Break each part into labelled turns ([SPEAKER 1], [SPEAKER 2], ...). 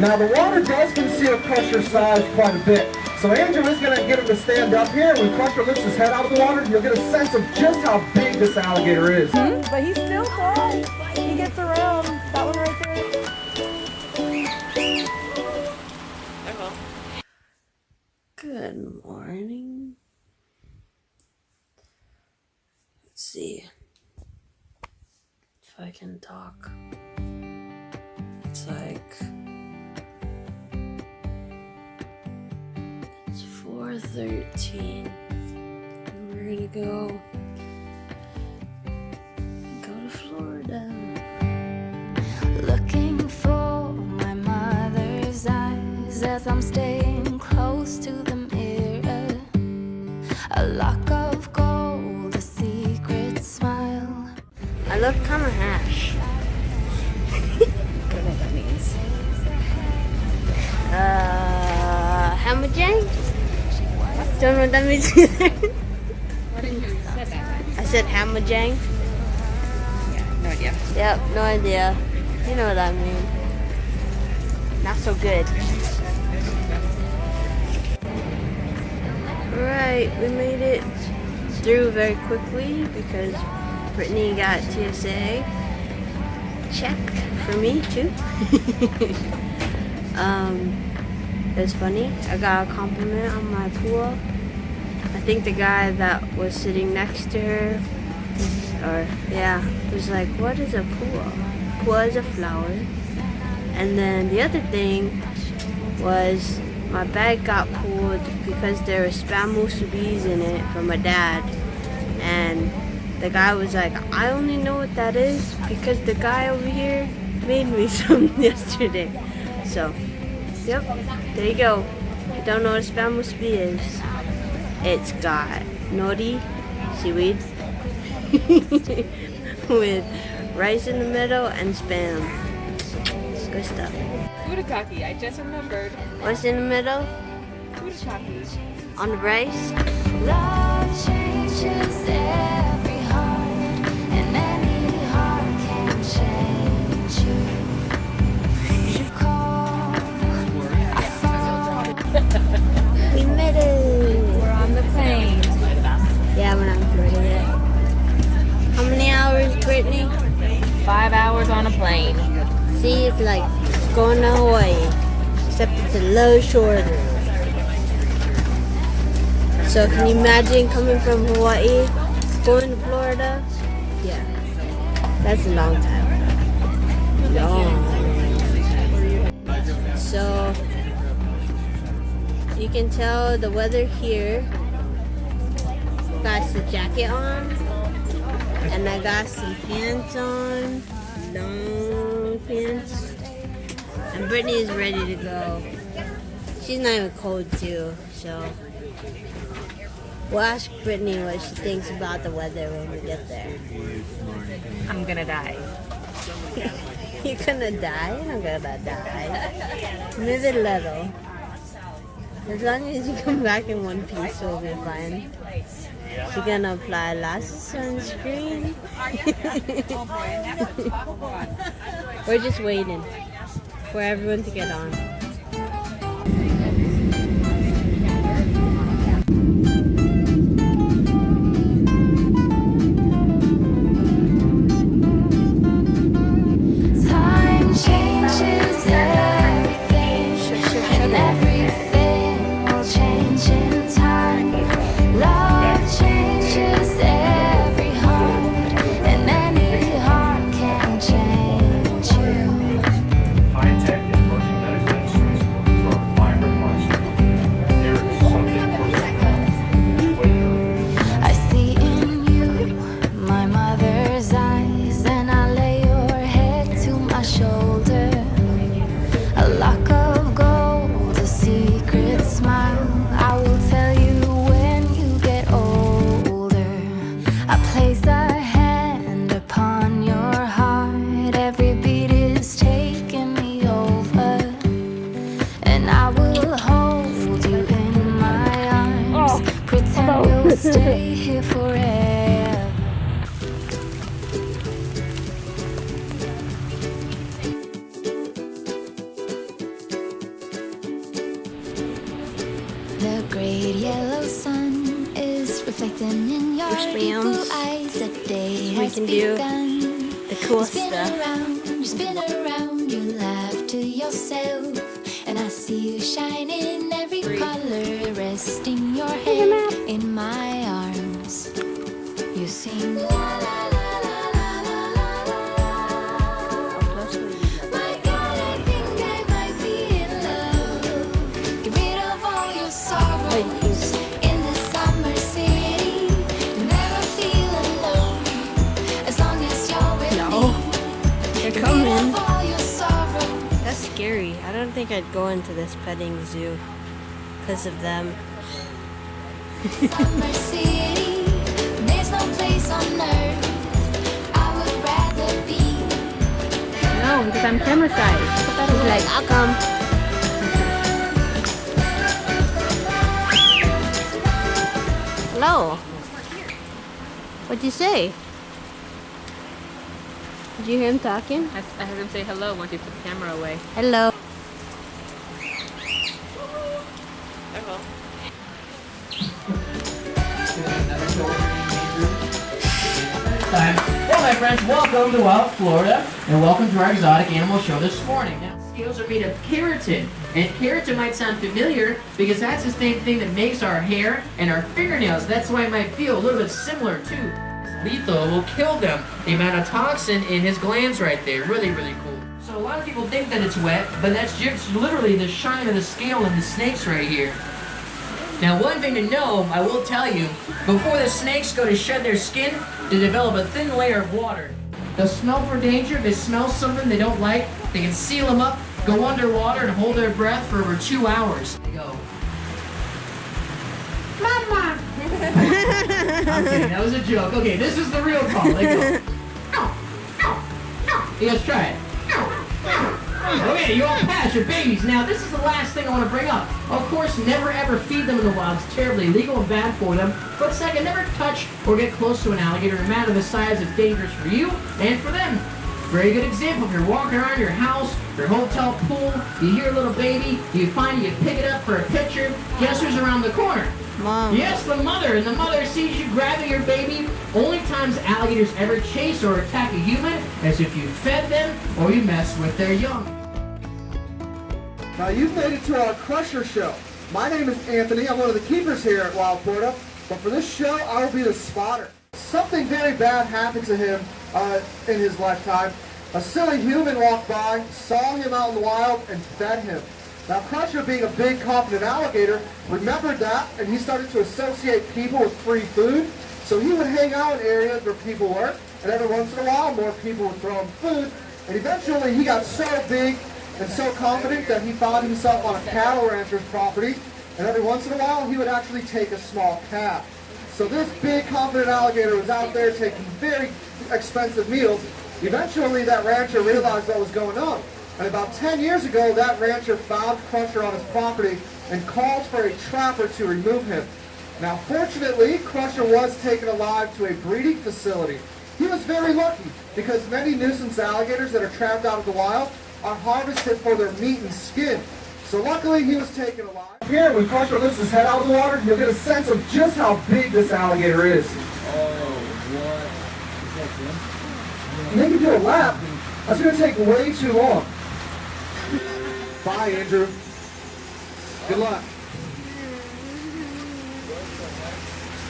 [SPEAKER 1] Now the water does conceal Crusher's size quite a bit. So Andrew is going to get him to stand up here. When Crusher lifts his head out of the water, you'll get a sense of just how big this alligator is.
[SPEAKER 2] But he's still tall. He gets around. That one right there.
[SPEAKER 3] Good morning. Let's see if I can talk. It's like 4:13. And we're gonna go to Florida.
[SPEAKER 4] Looking for my mother's eyes as I'm staying close to the mirror. A lock of gold, a secret smile.
[SPEAKER 3] I look kind of hash.
[SPEAKER 2] I don't know what that means.
[SPEAKER 3] Hamajang? Don't know what that means either.
[SPEAKER 2] What did you say that?
[SPEAKER 3] I said Hamajang.
[SPEAKER 2] Yeah, no idea.
[SPEAKER 3] Yep, no idea. You know what I mean. Not so good. Alright, we made it through very quickly because Brittany got TSA checked for me too. It was funny. I got a compliment on my pool. I think the guy that was sitting next to her, was like, "What is a pool? Pool is a flower." And then the other thing was my bag got pulled because there was spam musubis in it from my dad, and the guy was like, "I only know what that is because the guy over here made me some yesterday." So, yep, there you go. If you don't know what a spam musubi is, it's got nori, seaweed, with rice in the middle and spam. Good stuff.
[SPEAKER 2] Furikake, I just remembered.
[SPEAKER 3] What's in the middle?
[SPEAKER 2] Furikake.
[SPEAKER 3] On the rice?
[SPEAKER 4] Love changes every heart, and any heart can change you. You call, I fall.
[SPEAKER 3] We made it!
[SPEAKER 2] We're on the plane.
[SPEAKER 3] Yeah, we're not in Florida yet. How many hours, Brittany?
[SPEAKER 2] 5 hours on a plane.
[SPEAKER 3] See, it's like going to Hawaii, except it's a little shorter. So can you imagine coming from Hawaii, going to Florida? Yeah, that's a long time. Long. So you can tell the weather here. Got the jacket on, and I got some pants on, long pants. And Brittany is ready to go. She's not even cold too, so we'll ask Brittany what she thinks about the weather when we get there.
[SPEAKER 2] I'm gonna die.
[SPEAKER 3] You're gonna die? You're not gonna die. Maybe a little. As long as you come back in one piece, we'll be fine. She's gonna apply lots of sunscreen. We're just waiting for everyone to get on.
[SPEAKER 4] Time changes everything, and everything will change in time. Love changes every heart, and any heart can change you.
[SPEAKER 5] High-tech emerging medical instruments for vibrant monsters. There is something for
[SPEAKER 4] I see in you my mother's eyes, and I lay your head to my shoulder. A lock of gold, a secret smile. I will tell you when you get older. I place a hand upon your heart. Every beat is taking me over, and I will hold you in my arms. Pretend we'll stay here forever. great yellow sun is reflecting in your
[SPEAKER 3] spams.
[SPEAKER 4] blue eyes. The day
[SPEAKER 3] We
[SPEAKER 4] has
[SPEAKER 3] can do
[SPEAKER 4] begun.
[SPEAKER 3] the cool
[SPEAKER 4] You spin
[SPEAKER 3] stuff.
[SPEAKER 4] around, you spin around, you laugh to yourself, and I see you shine in every color, resting your head in my arms. You sing la la la la la la la la. My God, I think I might be in love. Get rid of all your sorrows in the summer city. You never feel alone as long as you're with
[SPEAKER 3] No.
[SPEAKER 4] me.
[SPEAKER 3] They're
[SPEAKER 4] Get rid
[SPEAKER 3] coming.
[SPEAKER 4] of all your sorrows.
[SPEAKER 3] That's scary. I don't think I'd go into this petting zoo because of them.
[SPEAKER 4] Summer city, there's no place on earth I would rather be.
[SPEAKER 2] No, because I'm camera shy. Put that
[SPEAKER 3] He's
[SPEAKER 2] away.
[SPEAKER 3] like, I'll come. Hello. What'd you say? Did you hear him talking?
[SPEAKER 2] I heard him say hello once you put the camera away.
[SPEAKER 3] Hello.
[SPEAKER 6] Well, my friends, welcome to Wild Florida, and welcome to our exotic animal show this morning. Now, scales are made of keratin, and keratin might sound familiar because that's the same thing that makes our hair and our fingernails. That's why it might feel a little bit similar too. Lethal, will kill them. The amount of toxin in his glands right there, really, really cool. So a lot of people think that it's wet, but that's just literally the shine of the scale in the snakes right here. Now, one thing to know, I will tell you, before the snakes go to shed their skin, they develop a thin layer of water. They'll smell for danger, they smell something they don't like, they can seal them up, go underwater, and hold their breath for over 2 hours. They go. Mama! I'm kidding, that was a joke. Okay, this is the real call. They go. You guys try it. Okay, you all pass your babies. Now, this is the last thing I want to bring up. Of course, never ever feed them in the wild. It's terribly illegal and bad for them. But second, never touch or get close to an alligator. No matter the size, it's dangerous for you and for them. Very good example. If you're walking around your house, your hotel pool, you hear a little baby, you find it, you pick it up for a picture, guess who's around the corner?
[SPEAKER 3] Mom.
[SPEAKER 6] Yes, the mother. And the mother sees you grabbing your baby. Only times alligators ever chase or attack a human is if you fed them or you mess with their young.
[SPEAKER 1] Now you've made it to our Crusher show. My name is Anthony. I'm one of the keepers here at Wild Florida. But for this show, I will be the spotter. Something very bad happened to him in his lifetime. A silly human walked by, saw him out in the wild, and fed him. Now Crusher, being a big, confident alligator, remembered that, and he started to associate people with free food. So he would hang out in areas where people were, and every once in a while, more people would throw him food. And eventually, he got so big and so confident that he found himself on a cattle rancher's property, and every once in a while he would actually take a small calf. So this big confident alligator was out there taking very expensive meals. Eventually that rancher realized what was going on, and about 10 years ago that rancher found Crusher on his property and called for a trapper to remove him. Now fortunately, Crusher was taken alive to a breeding facility. He was very lucky because many nuisance alligators that are trapped out of the wild are harvested for their meat and skin. So luckily he was taken alive. Here, when Crusher lifts his head out of the water, you'll get a sense of just how big this alligator is. And then you do a lap. That's going to take way too long. Bye, Andrew. Good luck.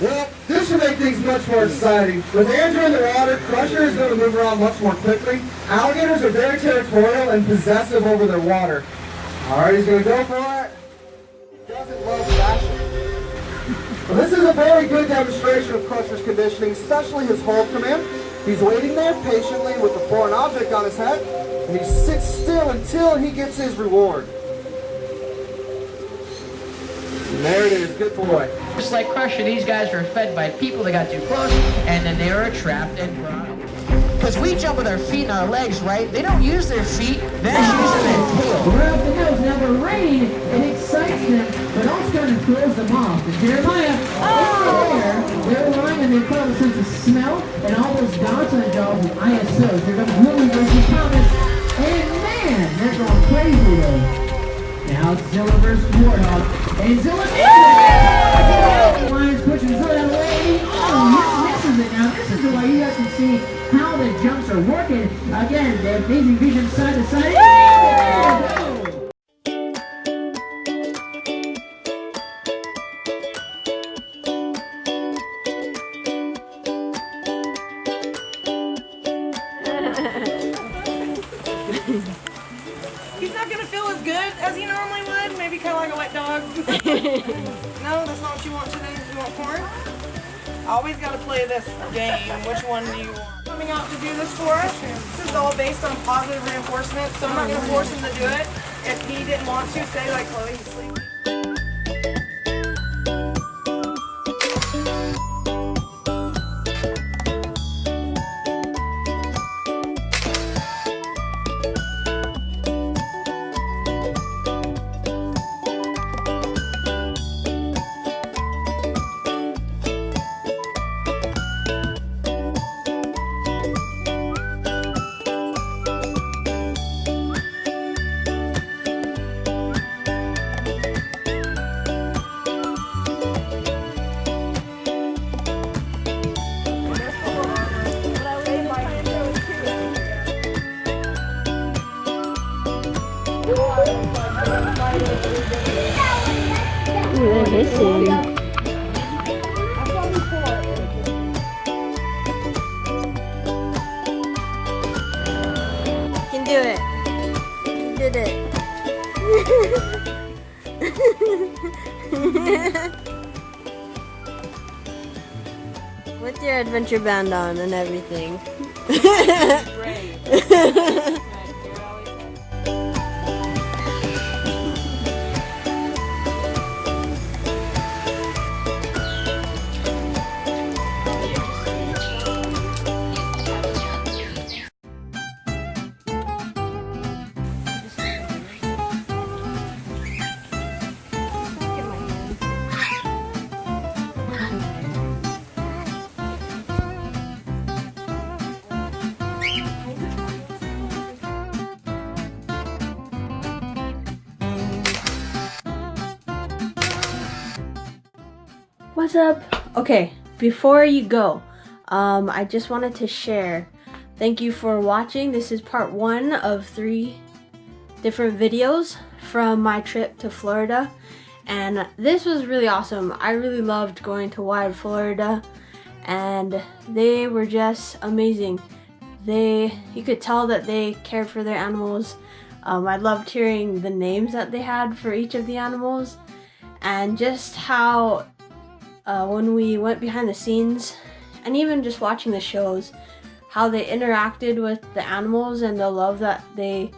[SPEAKER 1] Well, this should make things much more exciting. With Andrew in the water, Crusher is going to move around much more quickly. Alligators are very territorial and possessive over their water. Alright, he's going to go for it. He doesn't love fashion. Well, this is a very good demonstration of Crusher's conditioning, especially his hold command. He's waiting there patiently with the foreign object on his head, and he sits still until he gets his reward. And there it is, good boy.
[SPEAKER 6] Just like Crusher, these guys were fed by people that got too close, and then they were trapped and brought up. Because we jump with our feet and our legs, right? They don't use their feet, they're using their tail. Right off the nose. Now the rain, it excites them, but also kind of throws them off. And Jeremiah, they're lying and they put up a sense of smell, and all those dots on the jaws with ISOs. They're going to really raise the comments. And man, they're going crazy though. Now about Zilla versus Warthog. And Zilla misses it! The Lions pushing Zilla out of the way. Oh, misses it. Now, this is the way you guys can see how the jumps are working. Again, the amazing vision side to side. Go!
[SPEAKER 2] He's not gonna feel as good as he normally would. Maybe kind of like a wet dog. No, that's not what you want today. You want corn? I always got to play this game. Which one do you want? Coming out to do this for us. This is all based on positive reinforcement, so I'm not gonna force him to do it. If he didn't want to, say like Chloe, he's sleeping.
[SPEAKER 3] Ooh, they're hissing. You can do it. You did it. With your adventure band on and everything. Great. What's up? Okay, before you go, I just wanted to share. Thank you for watching. This is part 1 of 3 different videos from my trip to Florida. And this was really awesome. I really loved going to Wild Florida, and they were just amazing. You could tell that they cared for their animals. I loved hearing the names that they had for each of the animals, and just how when we went behind the scenes, and even just watching the shows, how they interacted with the animals and the love that they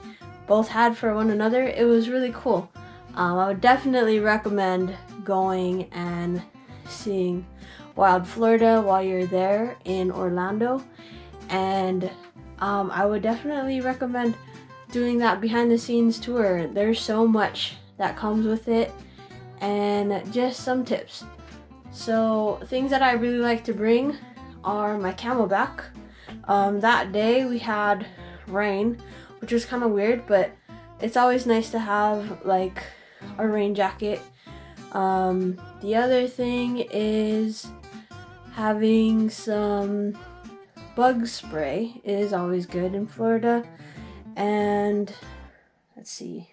[SPEAKER 3] both had for one another. It was really cool. I would definitely recommend going and seeing Wild Florida while you're there in Orlando, and I would definitely recommend doing that behind the scenes tour. There's so much that comes with it, and just some tips. So things that I really like to bring are my camelback. That day we had rain, which was kind of weird, but it's always nice to have like a rain jacket. The other thing is having some bug spray is always good in Florida. And let's see.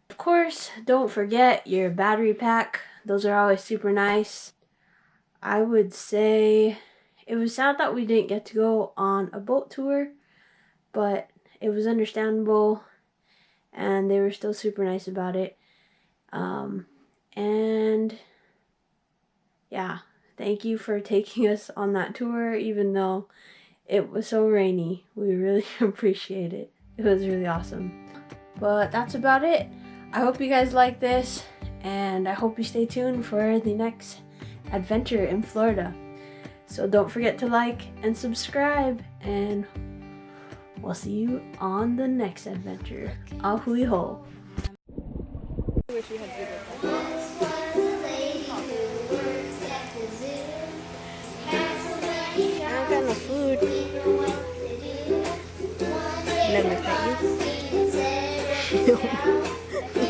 [SPEAKER 3] Of course, don't forget your battery pack. Those are always super nice. I would say it was sad that we didn't get to go on a boat tour, but it was understandable, and they were still super nice about it. And yeah, thank you for taking us on that tour, even though it was so rainy. We really appreciate it. It was really awesome. But that's about it. I hope you guys like this, and I hope you stay tuned for the next adventure in Florida. So don't forget to like and subscribe, and we'll see you on the next adventure. Ahui ho. I don't got no food. Let me pet you.